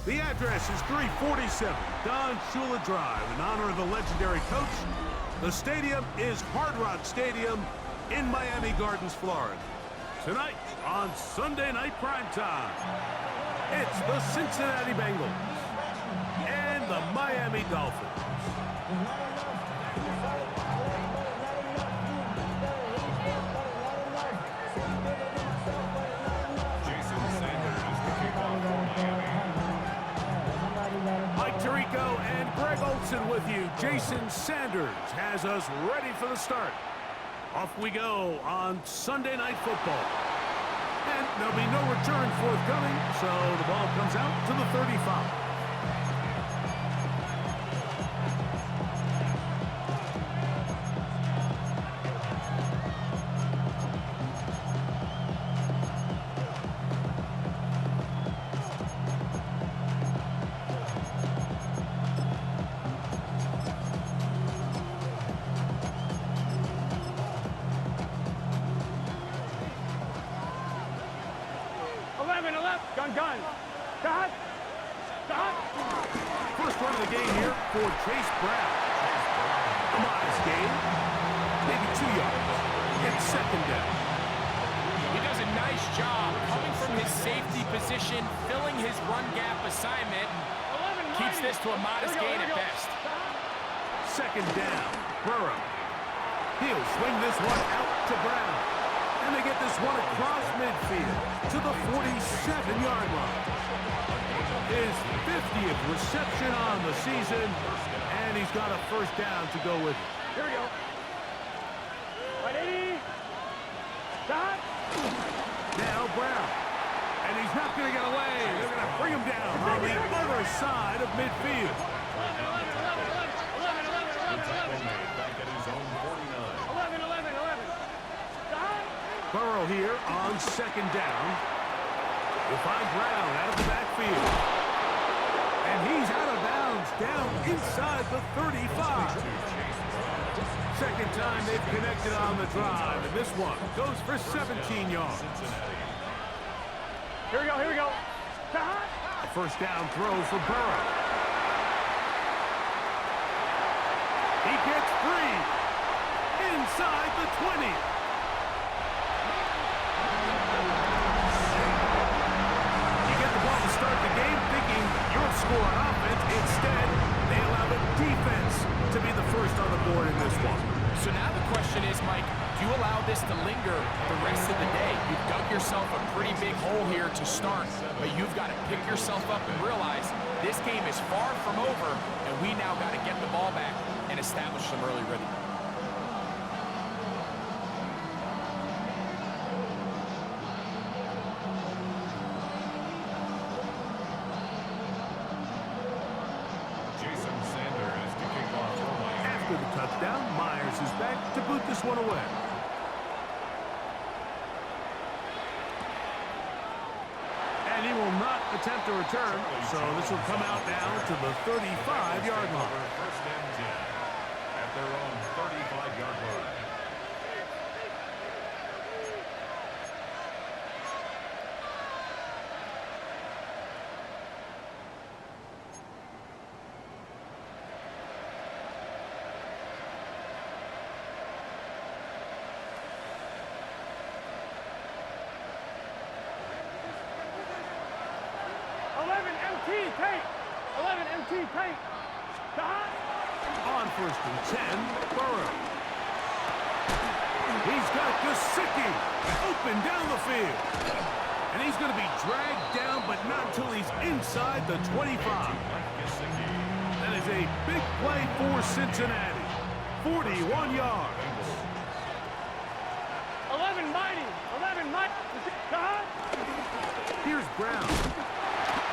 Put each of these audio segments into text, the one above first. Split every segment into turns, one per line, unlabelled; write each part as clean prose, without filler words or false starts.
The address is 347 Don Shula Drive in honor of the legendary coach. The stadium is Hard Rock Stadium in Miami Gardens, Florida. Tonight on Sunday Night Primetime, it's the Cincinnati Bengals and the Miami Dolphins. Mike Tirico and Greg Olson with you. Jason Sanders has us ready for the start. Off we go on Sunday Night Football. And there'll be no return forthcoming, so the ball comes out to the 35.
Gun. Dot.
First run of the game here for Chase Brown. A modest gain, maybe 2 yards. It's second down.
He does a nice job coming from his safety position, filling his run gap assignment, and keeps this to a modest gain at best.
Second down, Burrow. He'll swing this one out to Brown. And they get this one across midfield to the 47-yard line. His 50th reception on the season, and he's got a first down to go with it.
Here we go. Ready? Stop.
Now Brown. And he's not going to get away. They're going to bring him down on the other side of midfield.
11. Stop.
Burrow here on second down. We'll find Brown out of the backfield. And he's out of bounds down inside the 35. Second time they've connected on the drive. And this one goes for 17 yards.
Here we go. Stop.
A first down throw for Burrow. He gets free inside the 20. Start the game thinking you'll score on offense. Instead, they allow the defense to be the first on the board in this one.
So now the question is, Mike, do you allow this to linger the rest of the day? You've dug yourself a pretty big hole here to start, but you've got to pick yourself up and realize this game is far from over, and we now got to get the ball back and establish some early rhythm.
After the touchdown, Myers is back to boot this one away. And he will not attempt a return, so this will come out now to the 35-yard line.
First and 10 at their own 35-yard line.
MT tape.
On first and 10, Burrow. He's got Gesicki open down the field. And he's going to be dragged down, but not until he's inside the 25. That is a big play for Cincinnati. 41 yards.
11 mighty.
Here's Brown.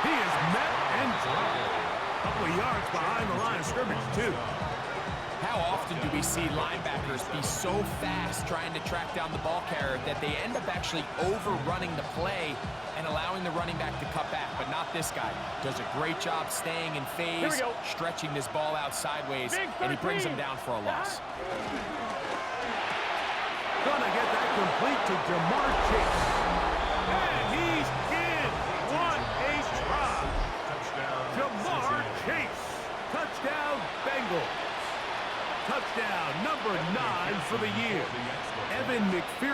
He is met and dropped. A couple of yards behind the line of scrimmage, too.
How often do we see linebackers be so fast trying to track down the ball carrier that they end up actually overrunning the play and allowing the running back to cut back? But not this guy. Does a great job staying in phase, stretching this ball out sideways, and he brings him down for a loss.
Gonna get that complete to Jamar Chase. And he's in. What a try.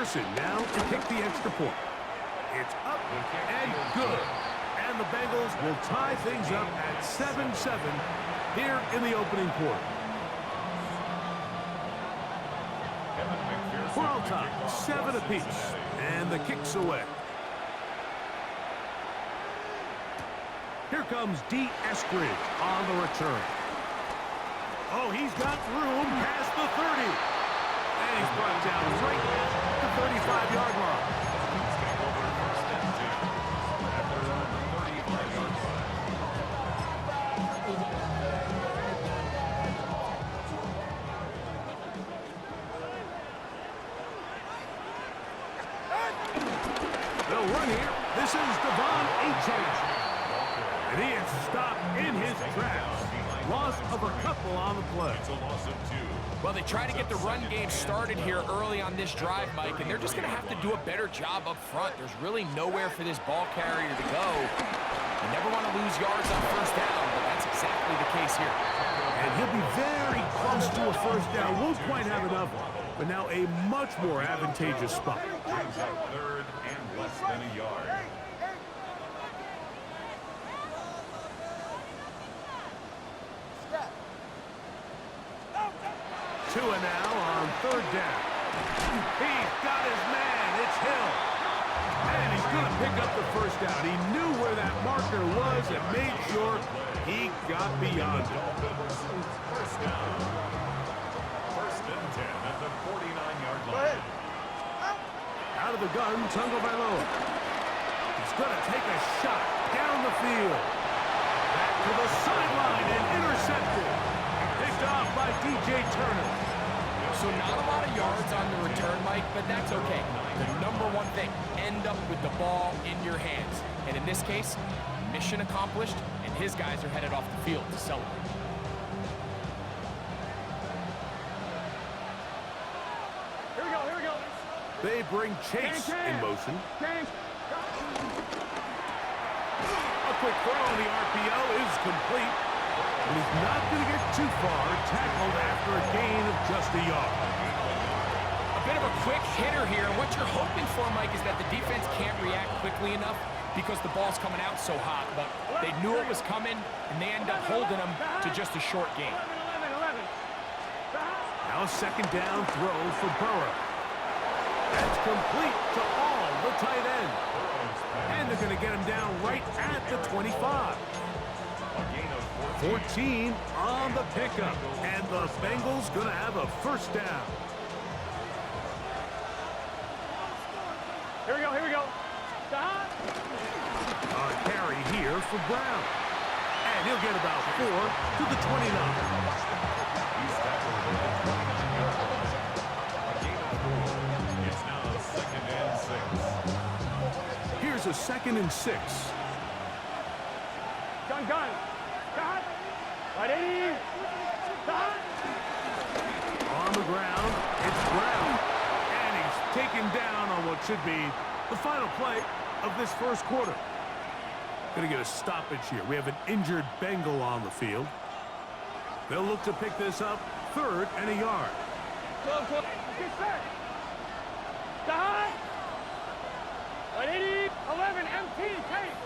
person now to kick the extra point. It's up and good. And the Bengals will tie things up at 7-7 here in the opening quarter. We're on top, 7 apiece, and the kick's away. Here comes D. Eskridge on the return. Oh, he's got room past the 30. And he's brought down right at the 35-yard line. They'll run here. This is Devon Achane. And he is stopped in his tracks. Loss of a couple on the play.
It's a loss of 2.
Well, they try to get the run game started here early on this drive, Mike, and they're just going to have to do a better job up front. There's really nowhere for this ball carrier to go. You never want to lose yards on first down, but that's exactly the case here.
And he'll be very close to a first down. Won't quite have enough, but now a much more advantageous spot.
Brings out 3rd and less than a yard.
2 now on 3rd down. He's got his man. It's Hill. And he's going to pick up the first down. He knew where that marker was and made sure he got beyond it.
First down. 1st and 10 at the 49-yard line.
Out of the gun, Tagovailoa. He's going to take a shot down the field. Back to the sideline and intercepted. Picked off by D.J. Turner.
So not a lot of yards on the return, Mike, but that's okay. The number one thing, end up with the ball in your hands. And in this case, mission accomplished, and his guys are headed off the field to celebrate.
Here we go, here we go.
They bring Chase in motion.
Change.
A quick throw on the RPO is complete. And he's not going to get too far, tackled after a gain of just a yard.
A bit of a quick hitter here. What you're hoping for, Mike, is that the defense can't react quickly enough because the ball's coming out so hot. But they knew it was coming, and they end up holding them to just a short gain.
11.
Now a 2nd down throw for Burrow. That's complete to all the tight end. And they're going to get him down right at the 25. 14 on the pickup. And the Bengals going to have a first down.
Here we go, here we go.
A carry here for Brown. And he'll get about 4 to the 29.
He's tackled at the 29-yard line. A gain of 4. It's now 2nd and 6.
Here's a 2nd and 6.
Gun. Right 80.
On the ground, it's Brown. And he's taken down on what should be the final play of this first quarter. Going to get a stoppage here. We have an injured Bengal on the field. They'll look to pick this up 3rd and a yard.
Get set. Right 80. 11 MT tape.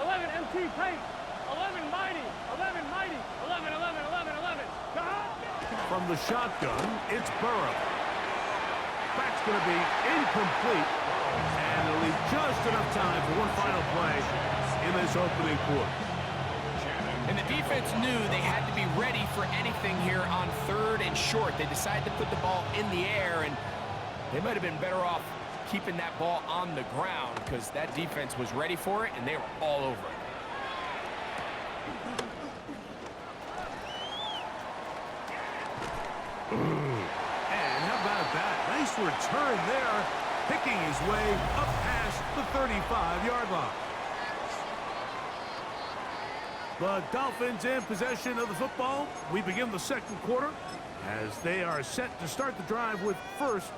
11 MT tape. 11 mighty. 11 mighty. 11.
From the shotgun, it's Burrow. That's going to be incomplete. And it'll leave just enough time for one final play in this opening quarter.
And the defense knew they had to be ready for anything here on 3rd and short. They decided to put the ball in the air, and they might have been better off keeping that ball on the ground because that defense was ready for it, and they were all over it.
And how about that? Nice return there, picking his way up past the 35-yard line. The Dolphins in possession of the football. We begin the 2nd quarter as they are set to start the drive with 1st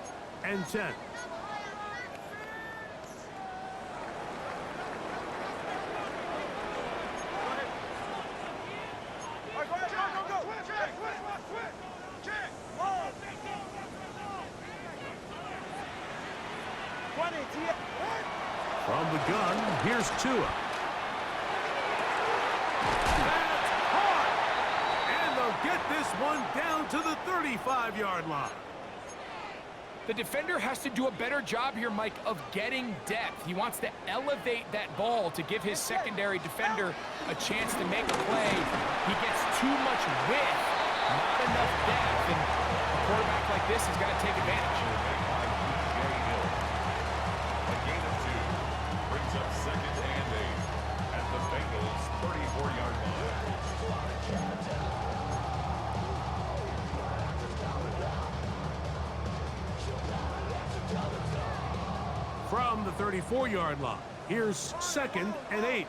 and 10. From the gun, here's Tua. That's hard! And they'll get this one down to the 35-yard line.
The defender has to do a better job here, Mike, of getting depth. He wants to elevate that ball to give his secondary defender a chance to make a play. He gets too much width, not enough depth, and a quarterback like this has got to take advantage.
A gain of 2 brings up 2nd and 8 at the Bengals' 34-yard line.
From the 34-yard line, here's 2nd and 8.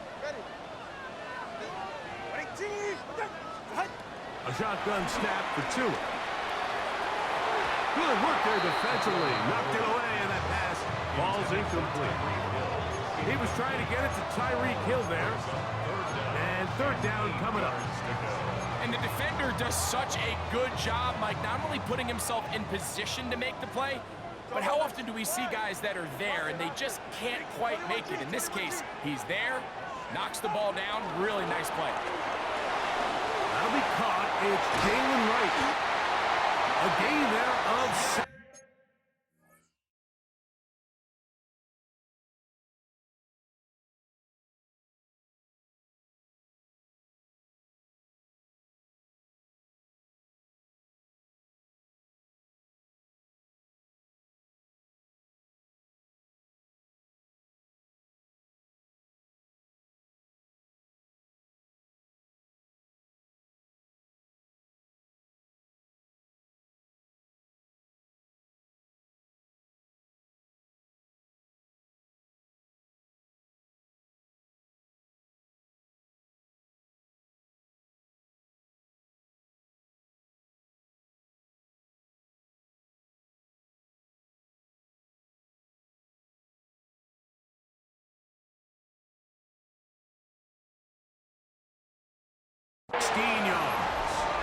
A shotgun snap for Tua. Good work there defensively. Knocked it away, and that pass falls incomplete. He was trying to get it to Tyreek Hill there. And 3rd down coming up.
And the defender does such a good job, Mike, not only putting himself in position to make the play, but how often do we see guys that are there and they just can't quite make it? In this case, he's there, knocks the ball down, really nice play.
That'll be caught. It's Jalen Wright. A gain there of 6.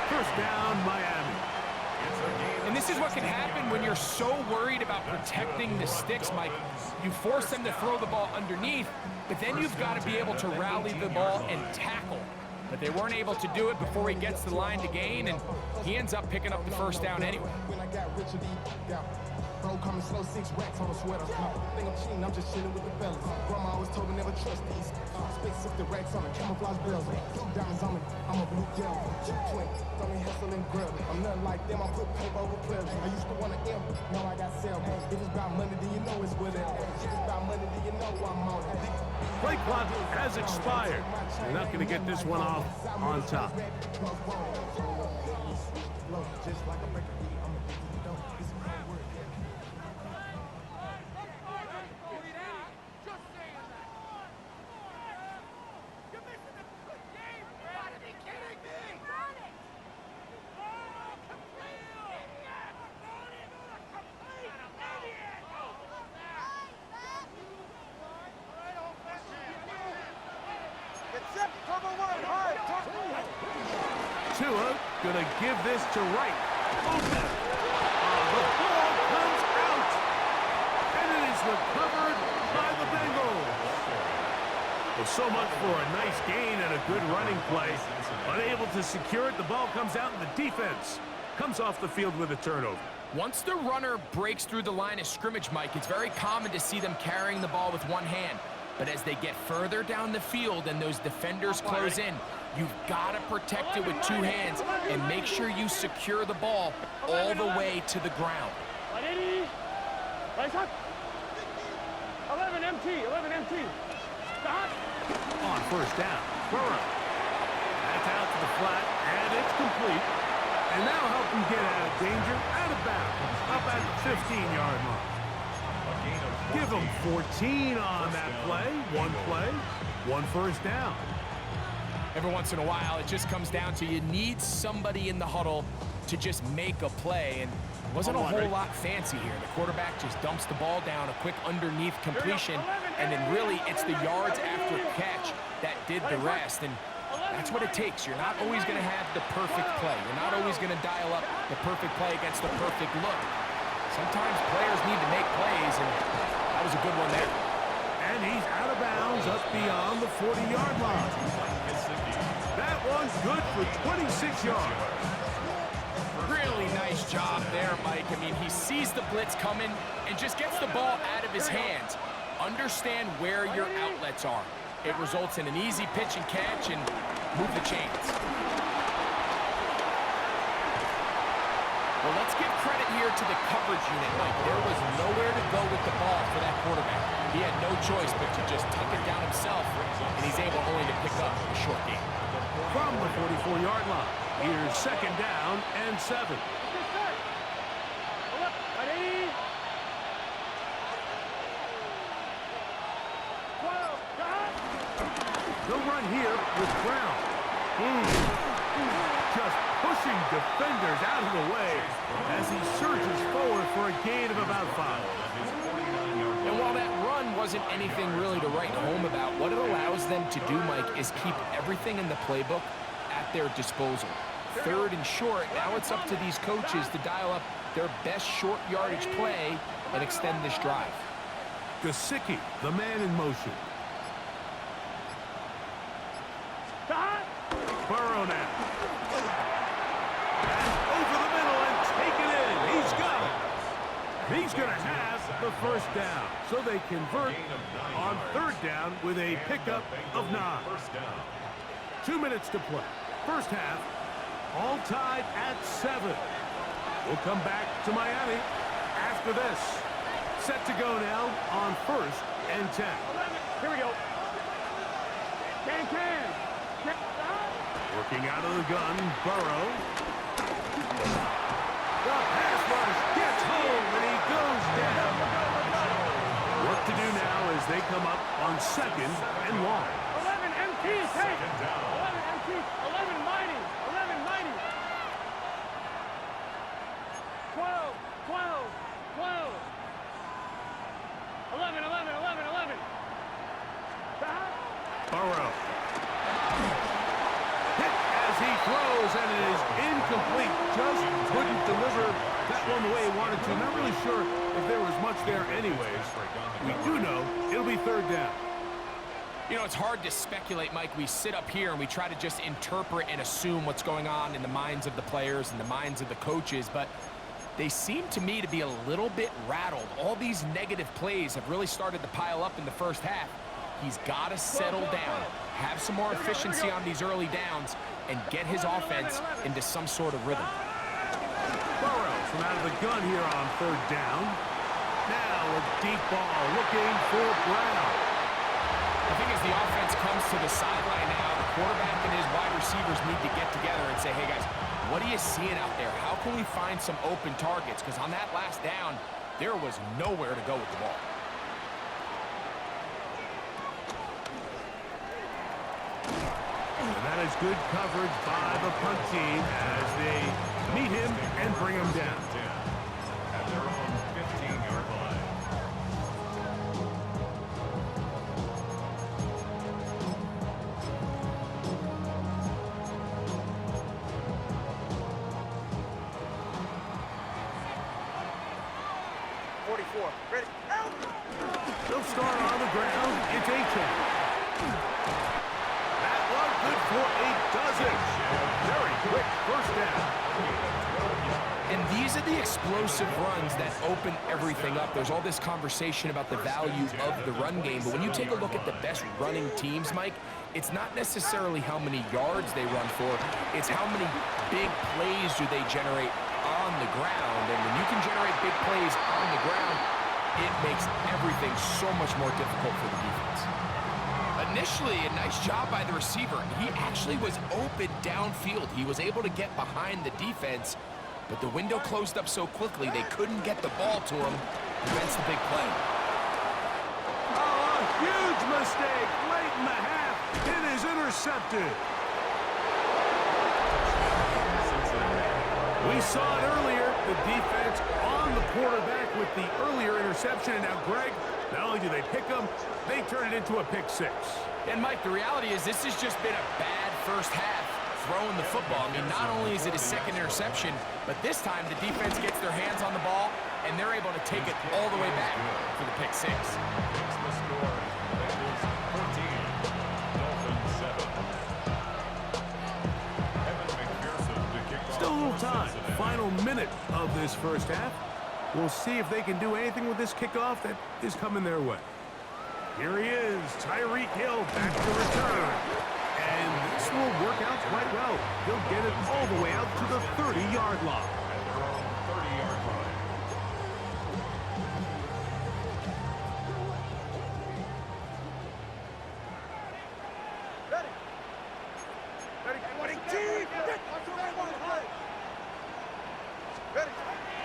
First down, Miami.
And this is what can happen when you're so worried about protecting the sticks, Mike. You force them to throw the ball underneath, but then you've got to be able to rally the ball and tackle. But they weren't able to do it before he gets to the line to gain, and he ends up picking up the first down anyway.
Bro, coming slow, 6 racks on a sweater. Think I'm cheating, I'm just chilling with the fellas. Grandma always told me never trust these. Space 50 racks on a camouflage bells. Blue diamonds on me, I'm a blue devil. Twin, throw me hustle and grub. I'm nothing like them, I put paper over pleasure. I used to want to M, now I got sell. If it's about money, then you know it's with it. If it's about money, then you know I'm on it.
Play clock has expired. They're not going to get this one off on top.
Just like a record, I'm a big dog. It's a hard word.
Tua gonna give this to Wright. Open. The ball comes out. And it is recovered by the Bengals. Well, so much for a nice gain and a good running play. Unable to secure it, the ball comes out and the defense comes off the field with a turnover.
Once the runner breaks through the line of scrimmage, Mike, it's very common to see them carrying the ball with one hand. But as they get further down the field and those defenders close in, you've got to protect it with 2 hands and make sure you secure the ball all the way to the ground.
11 MT, 11 MT. Stop.
On first down, Burrow. That's out to the flat, and it's complete. And that'll help him get out of danger, out of bounds, up at the 15-yard line. Give him 14 on that play, 1 first down.
Every once in a while, it just comes down to you need somebody in the huddle to just make a play, and it wasn't a whole lot fancy here. The quarterback just dumps the ball down, a quick underneath completion, and then really it's the yards after catch that did the rest, and that's what it takes. You're not always going to have the perfect play. You're not always going to dial up the perfect play against the perfect look. Sometimes players need to make plays, and that was a good one there.
And he's out of bounds up beyond the 40-yard line. That one's good for 26 yards.
Really nice job there, Mike. I mean, he sees the blitz coming and just gets the ball out of his hands. Understand where your outlets are. It results in an easy pitch and catch and move the chains. Well, let's give credit here to the coverage unit, Mike. There was nowhere to go with the ball for that quarterback. He had no choice but to just tuck it down himself, and he's able only to pick up a short gain.
From the 44-yard line, here's 2nd down and 7.
Ready? 12,
They'll run here with Brown. Just pushing defenders out of the way as he surges forward for a gain of about 5.
And while that run wasn't anything really to write home about, what it allows them to do, Mike, is keep everything in the playbook at their disposal. 3rd and short, now it's up to these coaches to dial up their best short yardage play and extend this drive.
Gesicki, the man in motion. Burrow now. And over the middle and take it in. He's got it. He's going to have the 1st down. So they convert on 3rd down with a pickup of 9. 2 minutes to play. First half, all tied at 7. We'll come back to Miami after this. Set to go now on 1st and 10.
here we go. Can.
Working out of the gun, Burrow. The pass rush gets home, and he goes down. Work to do now as they come up on 2nd and long.
11 MT, take. 11 MT, 11 mighty, 11 mighty. 12, 11.
Burrow. Hit as he throws, and it is incomplete. Just couldn't deliver that one the way he wanted to. Not really sure if there was much there anyways. We do know it'll be 3rd down.
You know, it's hard to speculate, Mike. We sit up here and we try to just interpret and assume what's going on in the minds of the players and the minds of the coaches, but they seem to me to be a little bit rattled. All these negative plays have really started to pile up in the first half. He's got to settle down, have some more efficiency on these early downs, and get his offense into some sort of rhythm.
Burrow from out of the gun here on 3rd down. Now a deep ball looking for Brown.
I think as the offense comes to the sideline now, the quarterback and his wide receivers need to get together and say, hey, guys, what are you seeing out there? How can we find some open targets? Because on that last down, there was nowhere to go with the ball.
And that is good coverage by the punt team as they meet him and bring him down.
At their own 15-yard line.
Ready?
They'll start on the ground. It's A-Chain. That one good for a dozen. Very quick 1st down.
And these are the explosive runs that open everything up. There's all this conversation about the value of the run game, but when you take a look at the best running teams, Mike, it's not necessarily how many yards they run for, it's how many big plays do they generate on the ground. And when you can generate big plays on the ground, it makes everything so much more difficult for the defense. Initially, a nice job by the receiver. He actually was open downfield. He was able to get behind the defense, but the window closed up so quickly they couldn't get the ball to him. Prevents the big play.
Oh, a huge mistake late in the half. It is intercepted. We saw it earlier, the defense on the quarterback with the earlier interception. And now, Greg, not only do they pick him, they turn it into a pick 6.
And, Mike, the reality is this has just been a bad first half throwing the football. I mean, not only is it his 2nd interception, but this time the defense gets their hands on the ball and they're able to take it all the way back for the pick six.
Makes the score. Bengals 14, Dolphins 7. Evan McPherson to kick off.
Still a little
for
time.
Cincinnati.
Final minute of this first half. We'll see if they can do anything with this kickoff that is coming their way. Here he is, Tyreek Hill back to return. And this will work out quite well. He'll get it all the way out to the 30-yard line.
At their own 30-yard line.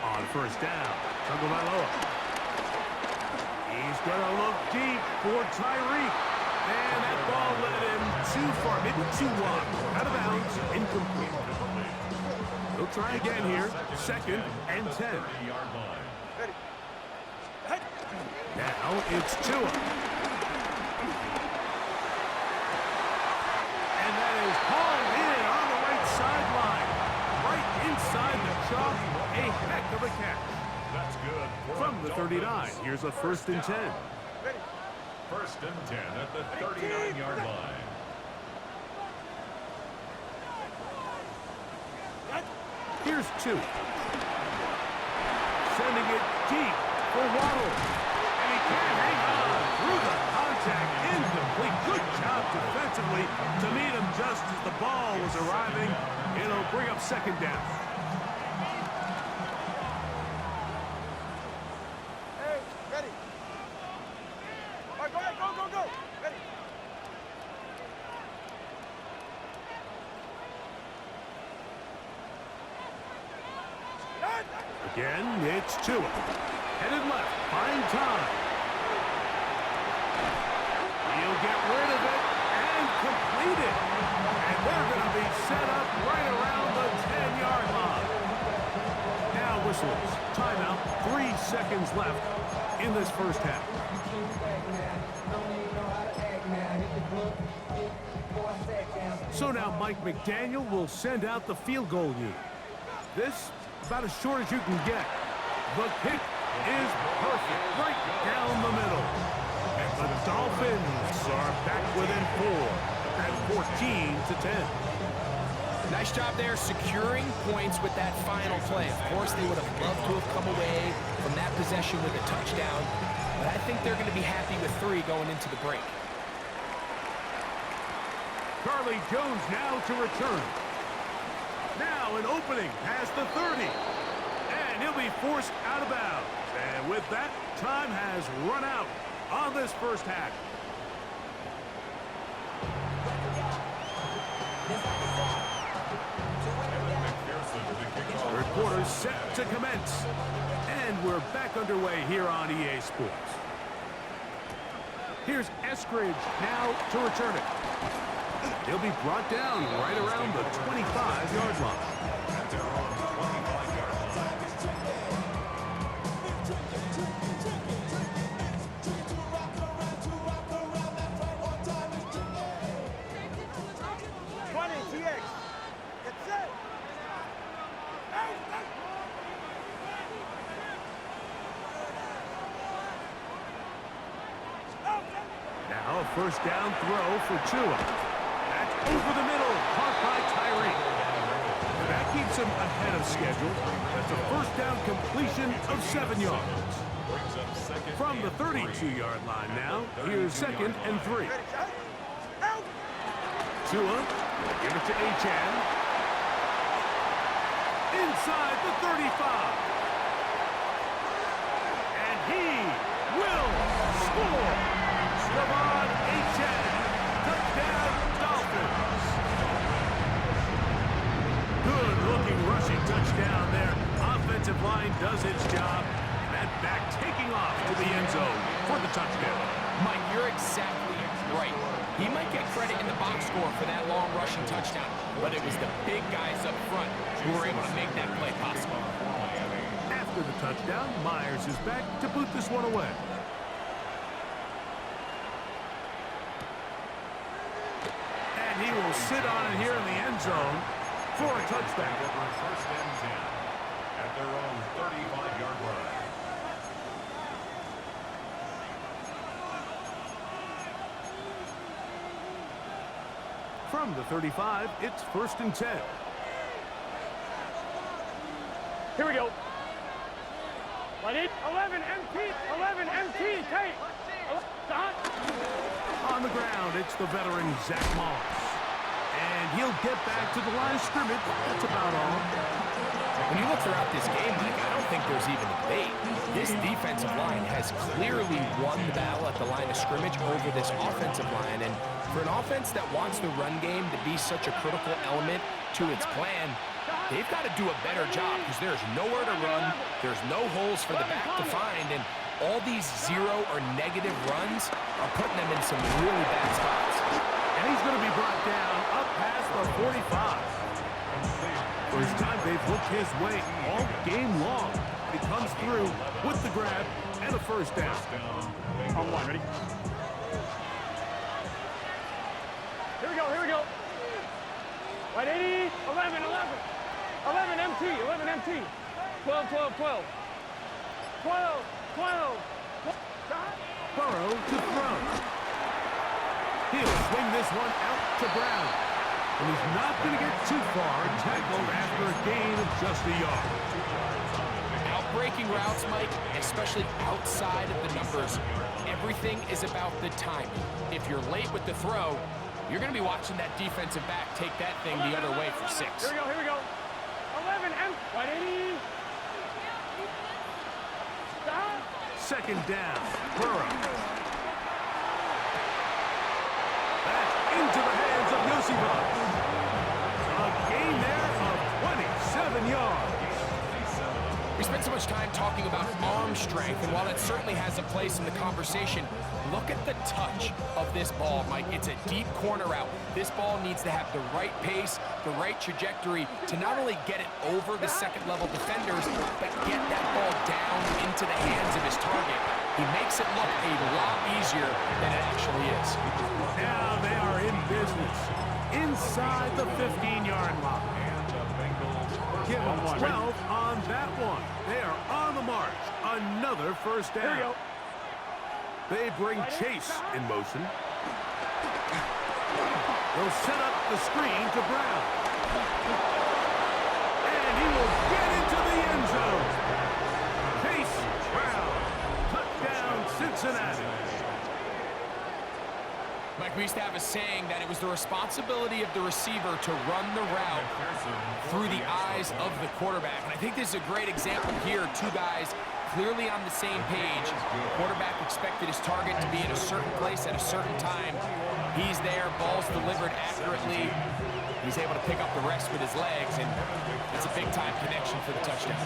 On first down, Tagovailoa. He's going to look deep for Tyreek. And that ball led him too far, maybe too wide. Out of bounds, incomplete. He'll try again here. 2nd and 10.
30-yard line.
Now it's Tua. And that is hauled in on the right sideline. Right inside the chalk. A heck of a catch.
That's good. for
From the
Dolphins.
39, here's a 1st and 10.
1st and 10 at the 39-yard line.
Here's 2. Sending it deep for Waddle. And he can't hang on through the contact. Incomplete. Good job defensively to meet him just as the ball was arriving. It'll bring up 2nd down. Again, it's Tua. Headed left, find time. He'll get rid of it and complete it. And they're going to be set up right around the 10-yard line. Now whistles. Timeout. 3 seconds left in this first half. So now Mike McDaniel will send out the field goal unit. This about as short as you can get. The kick is perfect, right down the middle. And the Dolphins are back within 4 at 14-10.
Nice job there securing points with that final play. Of course, they would have loved to have come away from that possession with a touchdown, but I think they're going to be happy with 3 going into the break.
Charlie Jones now to return. Now an opening past the 30. And he'll be forced out of bounds. And with that, time has run out on this first half.
Evan McPherson to kick off.
Third quarter set to commence. And we're back underway here on EA Sports. Here's Eskridge now to return it. He'll be brought down right around the 25-yard line.
At their own 25-yard line.
20, TX. Get set.
Now a first down throw for Tua. That's over the middle, caught by Tyreek. That keeps him ahead of schedule. That's a first down completion of 7 yards.
Brings up 2nd
From the
and
32-yard line now, here's 2nd and 3. Tua, give it to Achane. Inside the 35. And he will score. Devon Achane. Touchdown, Dolphins. Good-looking rushing touchdown there. Offensive line does its job. And that back taking off to the end zone for the touchdown.
Mike, you're exactly right. He might get credit in the box score for that long rushing touchdown, but it was the big guys up front who were able to make that play possible.
After the touchdown, Myers is back to boot this one away. And he will sit on it here in the end zone for a touchdown.
First and 10 at their own 35-yard line.
From the 35, it's 1st and 10.
Here we go. 11 MT, 11 MT, take. Stop.
On the ground, it's the veteran Zach Moss. And he'll get back to the line of scrimmage. That's about all.
When you look throughout this game, Mike, I don't think there's even a debate. This defensive line has clearly won the battle at the line of scrimmage over this offensive line. And for an offense that wants the run game to be such a critical element to its plan, they've got to do a better job because there's nowhere to run, there's no holes for the back to find, and all these zero or negative runs are putting them in some really bad spots.
And he's going to be brought down up past the 45. First time they've looked his way all game long. He comes through with the grab and a first down.
On one, ready? Here we go, here we go. 180, 11, 11. 11 MT, 11 MT. 12, 12, 12. 12, 12.
Burrow to throw. He'll swing this one out to Brown. And he's not going to get too far, tackled after a gain of just a yard.
Outbreaking routes, Mike, especially outside of the numbers, everything is about the timing. If you're late with the throw, you're going to be watching that defensive back take that thing the other way for 6.
Here we go, here we go. 11 M, 180. Stop.
Second down, Burrow. That's into the hands of Yosibas. A gain there of 27 yards.
We spent so much time talking about arm strength, and while that certainly has a place in the conversation, look at the touch of this ball, Mike. It's a deep corner route. This ball needs to have the right pace, the right trajectory to not only get it over the second-level defenders, but get that ball down into the hands of his target. He makes it look a lot easier than it actually is.
Now they are in business inside the 15-yard line. Give him 12 on that one. They are on the march. Another first down.
Here we go.
They bring Chase in motion. They'll set up the screen to Brown. And he will get into the end zone. Chase Brown. Touchdown, Cincinnati.
Mike, we used to have a saying that it was the responsibility of the receiver to run the route through the eyes of the quarterback. And I think this is a great example here. Two guys clearly on the same page. The quarterback expected his target to be in a certain place at a certain time. He's there, ball's delivered accurately. He's able to pick up the rest with his legs, and it's a big-time connection for the touchdown.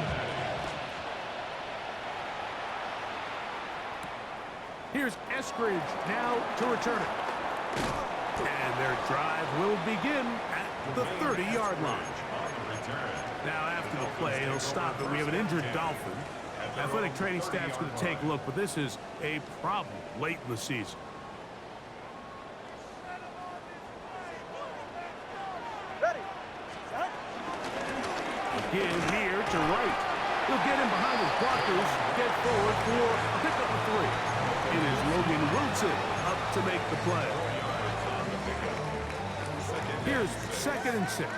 Here's Eskridge now to return it. And their drive will begin at the 30-yard line. Now after the play, he'll stop it. We have an injured Dolphin. Athletic training staff's going to take a look, but this is a problem late in the season. Again here to right. He'll get in behind his blockers, get forward for a pickup of 3. It is Logan Wilson up to make the play. Here's 2nd and 6.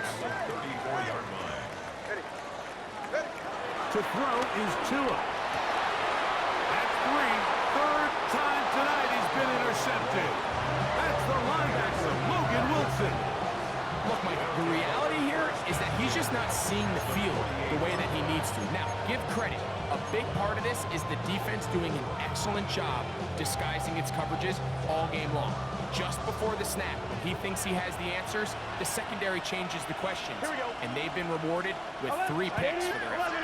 To throw is Tua. At 3, third time tonight he's been intercepted. That's the linebacker, Logan Wilson.
Look, Mike, the reality here is that he's just not seeing the field the way that he needs to. Now, give credit. A big part of this is the defense doing an excellent job disguising its coverages all game long. Just before the snap, when he thinks he has the answers, the secondary changes the questions.
Here we go.
And they've been rewarded with 3 picks for their effort.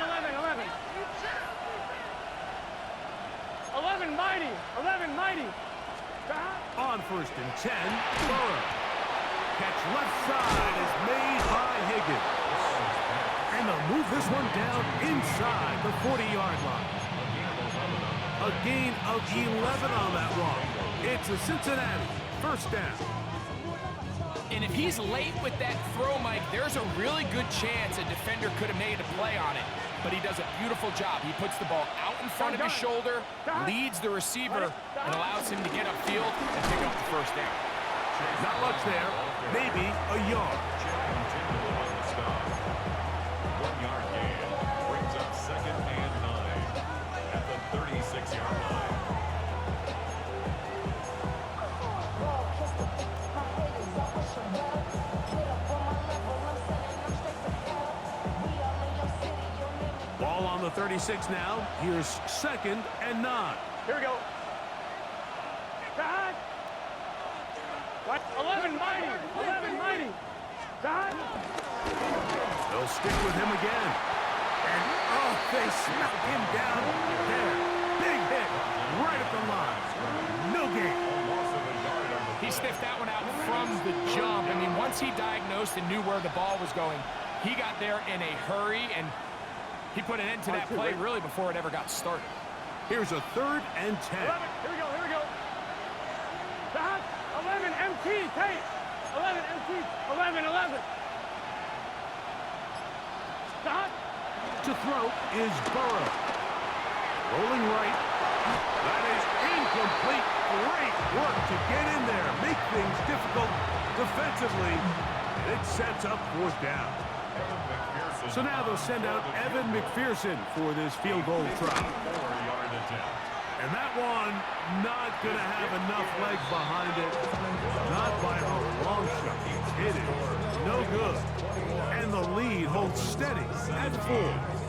11, mighty. 11, mighty.
On 1st and 10, Burrow. Catch left side is made by Higgins. And they'll move this one down inside the 40-yard line. A gain of 11 on that run. It's a Cincinnati first down.
And if he's late with that throw, Mike, there's a really good chance a defender could have made a play on it. But he does a beautiful job. He puts the ball out in front of his shoulder, leads the receiver, and allows him to get upfield and pick up the first down.
Not much there. maybe a yard.
Continuing on the stop. 1 yard gain brings up 2nd and 9 at the 36-yard line.
Ball on the 36 now. Here's 2nd and 9.
Here we go. Dad. What? 11 mighty. 11 mighty. Dad.
They'll stick with him again. And, oh, they smack him down there. Big hit right at the line. No gain.
He sniffed that one out from the jump. I mean, once he diagnosed and knew where the ball was going, he got there in a hurry, and he put an end to that play really before it ever got started.
Here's a 3rd and 10.
11. Here we go. Here we go. Dad. 11 MT. Tate. 11 MT. 11. 11. Dad.
To throw is Burrow. Rolling right. That is incomplete. Great work to get in there. Make things difficult defensively. And it sets up 4th down. So now they'll send out Evan McPherson for this field goal try.
4-yard attempt.
And that one not going to have enough leg behind it. Not by a long shot. It is no good. And the lead holds steady at 4.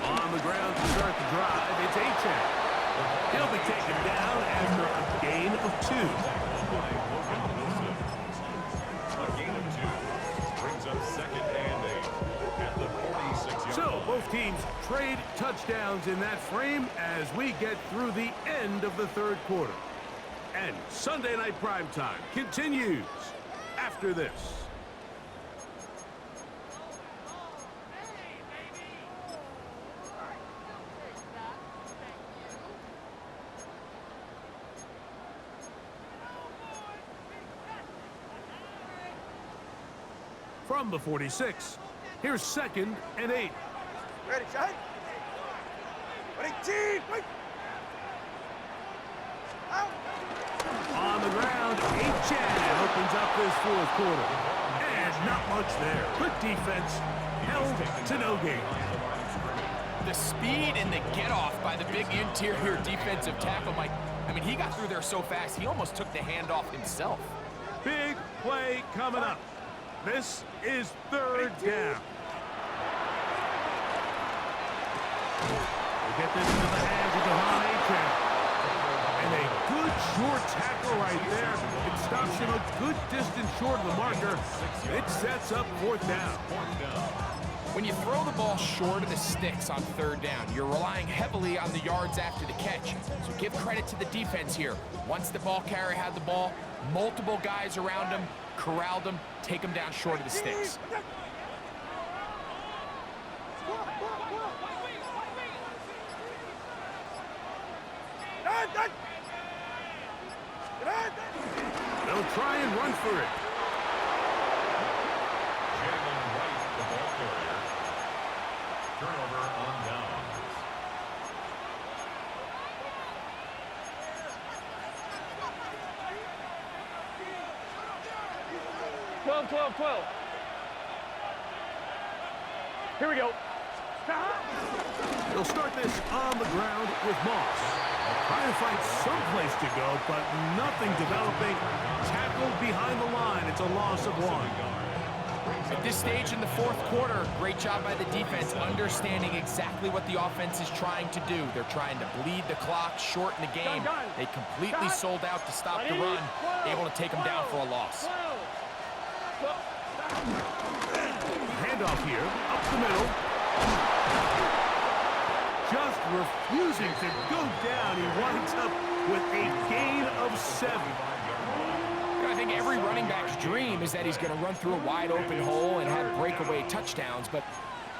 On the ground to start the drive, it's Achane. He'll be taken down after a gain of 2.
A gain of 2 brings up 2nd and 8 at the 46-yard
So
line.
both teams trade touchdowns in that frame as we get through the end of the 3rd quarter. And Sunday Night Primetime continues after this. From the 46, here's 2nd and 8.
Ready, shot. Ready, team. Wait. Out.
On the ground, Achane opens up this 4th quarter. And not much there. Good defense, held to no gain.
The speed and the get-off by the big interior defensive tackle, Mike, I mean, he got through there so fast, he almost took the handoff himself.
Big play coming up. This is 3rd down. We'll get this into the hands of Devon Achane. And a good short tackle right there. It stops him a good distance short of the marker. It sets up 4th down.
When you throw the ball short of the sticks on 3rd down, you're relying heavily on the yards after the catch. So give credit to the defense here. Once the ball carrier had the ball, multiple guys around him, corralled him, take him down short of the sticks.
They'll try and run for it.
Jalen Wright, the ball carrier. Turnover on downs.
12, 12, 12. Here we go.
They'll start this on the ground with Moss. Trying to find some place to go, but nothing developing. Tackled behind the line. It's a loss of 1.
At this stage in the 4th quarter, great job by the defense, understanding exactly what the offense is trying to do. They're trying to bleed the clock, shorten the game. They completely sold out to stop the run, able to take them down for a loss.
Handoff here, up the middle. Just refusing to go down. He winds up with a gain of 7.
I think every running back's dream is that he's going to run through a wide open hole and have breakaway touchdowns, but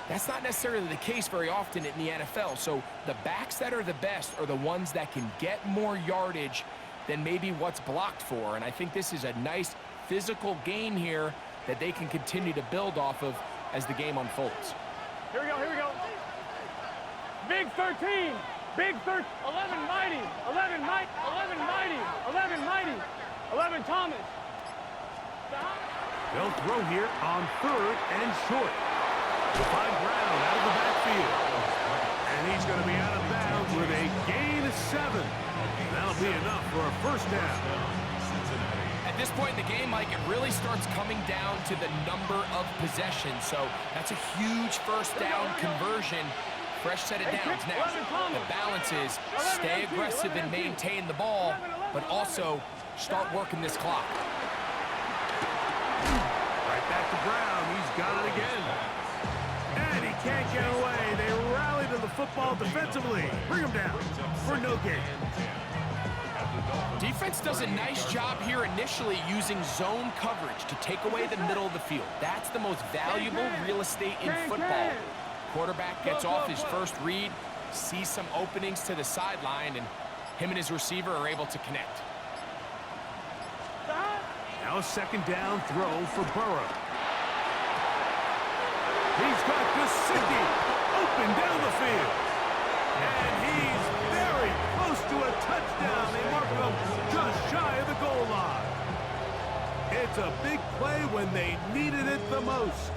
that's not necessarily the case very often in the NFL. So the backs that are the best are the ones that can get more yardage than maybe what's blocked for, and I think this is a nice physical game here that they can continue to build off of as the game unfolds.
Here we go, here we go. Big 13. Big 13. 11 mighty. 11 mighty. 11 mighty. 11 mighty. 11 Thomas.
They'll throw here on 3rd and short. To find Brown out of the backfield. And he's going to be out of bounds with a gain of 7. That'll be enough for a first down.
At this point in the game, Mike, it really starts coming down to the number of possessions. So that's a huge first down conversion. Fresh set of downs. Now, the balance is stay aggressive and maintain the ball, but also start working this clock.
Right back to Brown. He's got it again. And he can't get away. They rally to the football defensively. Bring him down for no gain.
Defense does a nice job here initially using zone coverage to take away the middle of the field. That's the most valuable real estate in football. Quarterback gets off his first read, sees some openings to the sideline, and him and his receiver are able to connect.
Now a second down throw for Burrow. He's got Gesicki open down the field. And he's very close to a touchdown. They mark him just shy of the goal line. It's a big play when they needed it the most.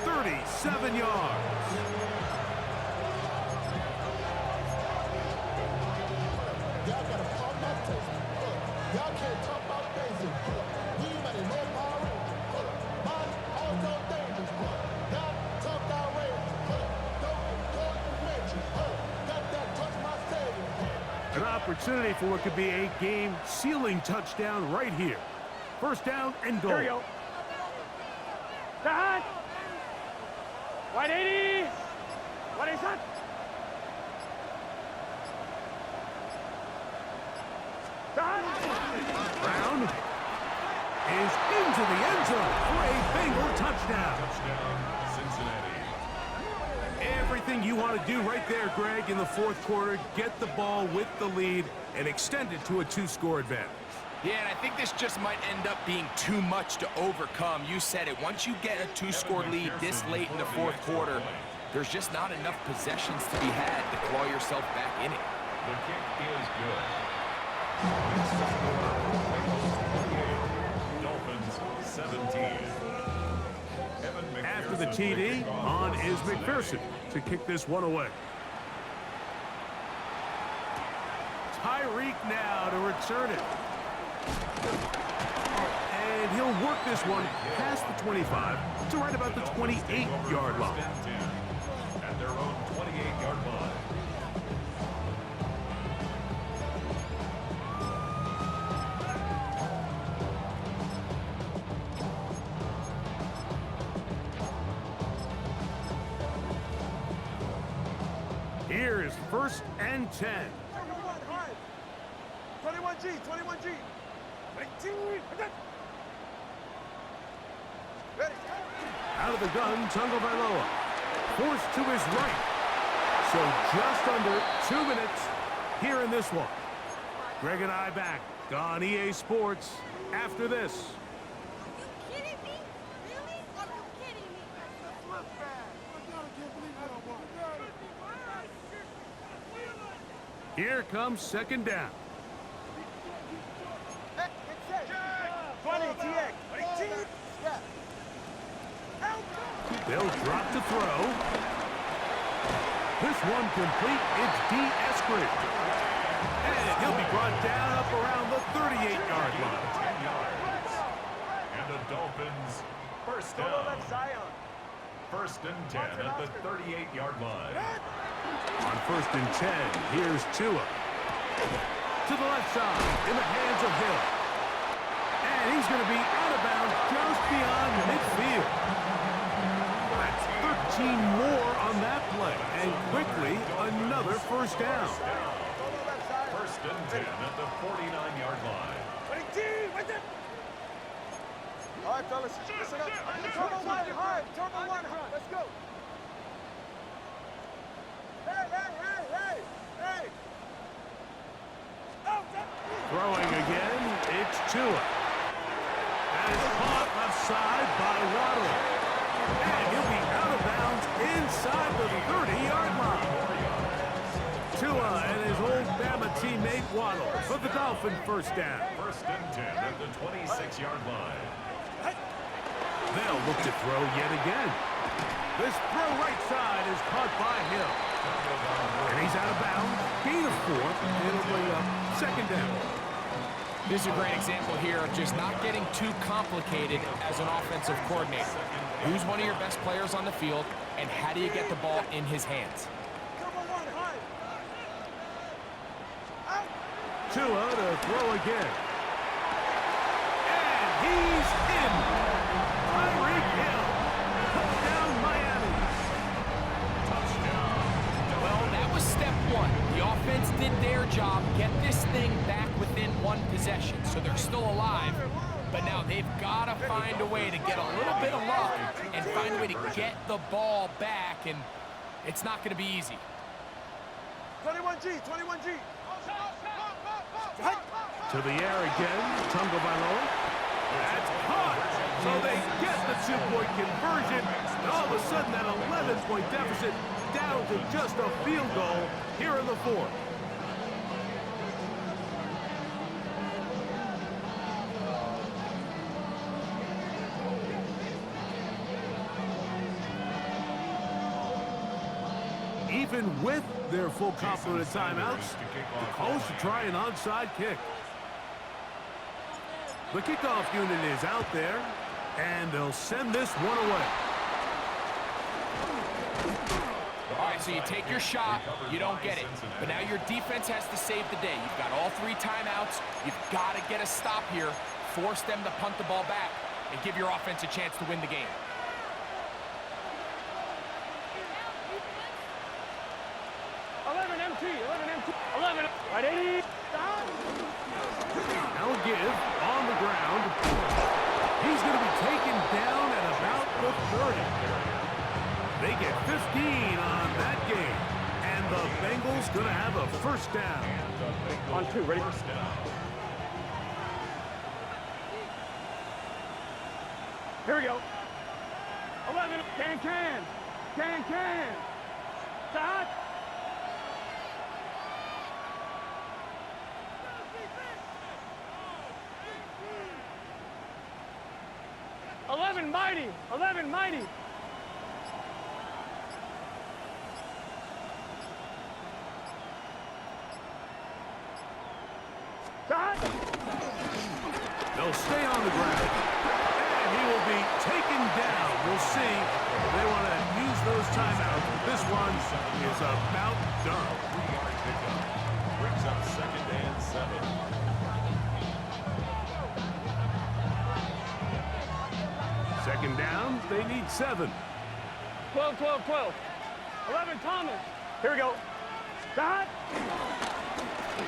37 yards.
Y'all gotta pump my taste. Y'all can't talk about basic. We better know power. Man, all so dangerous. Y'all talk outrageous. Don't go to mention. Got that touch my savior.
An opportunity for what could be a game-sealing touchdown right here. First down and goal.
Here we go. That. White 80. White 80 shot.
Brown is into the end zone for a Bengal touchdown.
Touchdown, Cincinnati.
Everything you want to do right there, Greg, in the fourth quarter. Get the ball with the lead and extend it to a 2-score advantage.
Yeah, and I think this just might end up being too much to overcome. You said it. Once you get a 2-score lead this late in the fourth quarter, there's just not enough possessions to be had to claw yourself back in it.
The kick is good. Dolphins 17.
After the TD, on is McPherson to kick this one away. Tyreek now to return it. And he'll work this one past the 25 to right about the 28-yard line.
At their own 28-yard line.
Here is 1st and 10.
21G, 21G. 19. Ready.
Out of the gun, Tagovailoa. Forced to his right. So just under 2 minutes here in this one. Greg and I back on EA Sports after this.
Are you kidding me? Really? Are you kidding me?
Here comes second down.
20, TX. 18.
They'll drop to throw. This one complete. It's D. Eskridge. And he'll be brought down up around the 38-yard line.
10 yards. And the Dolphins first down. First and 10 at the 38-yard line.
On 1st and 10, here's Tua. To the left side, in the hands of Hill. And he's going to be out of bounds just beyond midfield. That's 13 more on that play. And quickly, another first down.
First and 10 at the 49-yard line.
18. What's it? All right, fellas. Listen up. Turbo one hard. Turbo one hard. Let's go. Hey.
Throwing again, it's Tua. As side by Waddle. And he'll be out of bounds inside the 30-yard line. Tua and his old Bama teammate Waddle for the Dolphin first down.
First and 10 at the 26-yard line.
They'll look to throw yet again. This throw right side is caught by Hill. And he's out of bounds. Gain of 4. It'll bring up second down.
This is a great example here of just not getting too complicated as an offensive coordinator. Who's one of your best players on the field, and how do you get the ball in his hands?
Tua to throw again. And he's in. Tyreek Hill. Touchdown, Miami.
Well, that was step one. The offense did their job, get this thing back within one possession, so they're still alive. But now they've got to find a way to get a little bit of luck and find a way to get the ball back, and it's not going to be easy.
21G, 21G.
To the air again. Tagovailoa. That's caught. So they get the 2-point conversion. And all of a sudden, that 11-point deficit down to just a field goal here in the fourth. Even with their full complement of timeouts, the Colts to try an onside kick. The kickoff unit is out there, and they'll send this one away.
All right, so you take your shot, you don't get it. But now your defense has to save the day. You've got all 3 timeouts. You've got to get a stop here, force them to punt the ball back, and give your offense a chance to win the game.
11 MT, 11 MT, 11. Right, 80.
Now give on the ground. He's going to be taken down at about the 30. They get 15 on that game. And the Bengals going to have a first down.
On 2, ready? Here we go. 11. Can. Stop. 11 mighty. 11 mighty. Stop.
They'll stay on the ground. And he will be taken down. We'll see if they want to use those timeouts. This one is about done.
3-yard pickup. Brings up second and 7.
Second down, they need 7.
12. 11 Thomas. Here we go. Stop.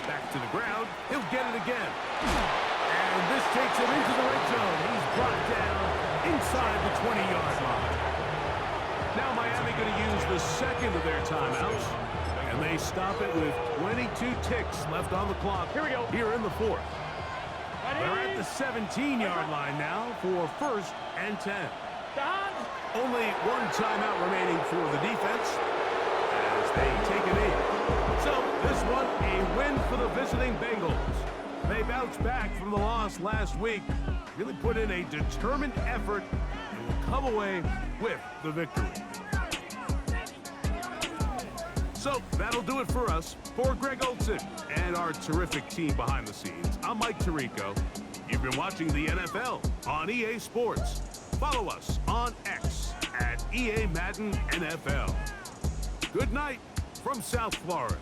Back to the ground. He'll get it again. And this takes him into the red zone. He's brought down inside the 20-yard line. Now Miami going to use the second of their timeouts. And they stop it with 22 ticks left on the clock.
Here we go.
Here in the fourth.
Ready?
They're at the 17-yard line now for first and 10.
Stop.
Only one timeout remaining for the defense as they take it in. So this one, a win for the visiting Bengals. They bounced back from the loss last week, really put in a determined effort, and will come away with the victory. So that'll do it for us. For Greg Olson and our terrific team behind the scenes, I'm Mike Tirico. You've been watching the NFL on EA Sports. Follow us on X at EA Madden NFL. Good night from South Florida.